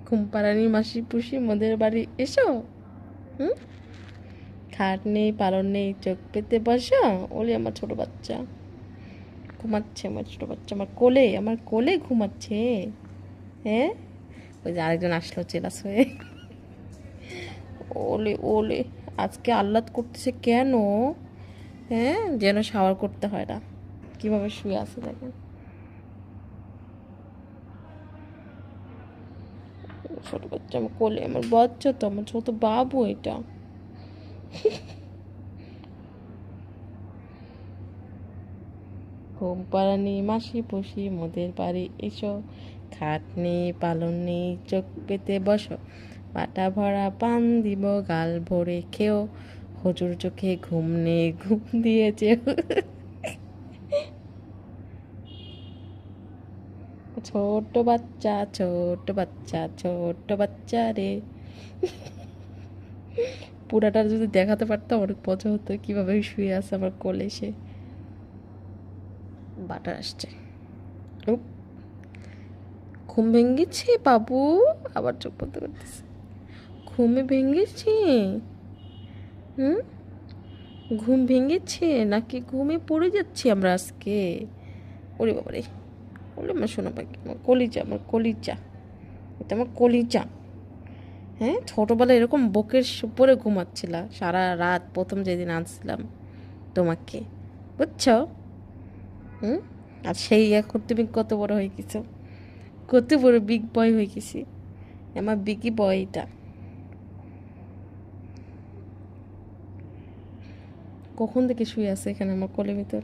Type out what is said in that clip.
ঘুম পাড়ানি মাসি পুষি মোদের বাড়ি এসো। হুম, খাট নেই পালন নেই, চোখ পেতে বসো। ওলে আমার ছোট বাচ্চা ঘুমাচ্ছে, আমার ছোট বাচ্চা আমার কোলে ঘুমাচ্ছে। হ্যাঁ, ওই যে আরেকজন আসলো চেলাস হয়ে। ওলে ওলে, আজকে আহ্লাদ করতেছে কেন? হ্যাঁ, যেন শাওয়ার করতে হয় না। কিভাবে শুয়ে আছে দেখেন, ছোট বাচ্চা আমার কোলে, আমার বাচ্চা তো, আমার ছোট বাবু এটা। ঘুম পাড়ানি মাসি পুষি মোদের বাড়ি এসো। খাট নেই পালন নেই, চোখ পেতে বসো। পাটা ভরা পান দিব, গাল ভরে খেও। হজুর চোখে ঘুম নেই, ঘুম দিয়েছে। ছোট বাচ্চা ছোট বাচ্চা ছোট বাচ্চা রে। পুরাটা যদি দেখাতে পারতাম অনেক মজা হতো, কিভাবে শুয়ে আছে আমার কোলে সে। বাটার আসছে। উপ, ঘুম ভেঙেছে বাবু, আবার চোখ বন্ধ করতেছে। ঘুমে ভেঙেছে? হুম, ঘুম ভেঙেছে নাকি ঘুমে পড়ে যাচ্ছি আমরা আজকে? ওরে বাবা রে, ওরে আমার শোনা পাখি, আমার কলিজা, আমার কলিজা, এটা আমার কলিজা। হ্যাঁ, ছোটোবেলায় এরকম বুকের উপরে ঘুমাচ্ছিলা সারা রাত, প্রথম যেদিন আনছিলাম তোমাকে, বুঝছো? হুম, আর সেই এখন তুমি কত বড় হয়ে গেছো, কত বড় বিগ বয় হয়ে গেছি। আমার বিগি বয় এটা। কখন থেকে শুয়ে আছে এখানে আমার কোলের ভিতর।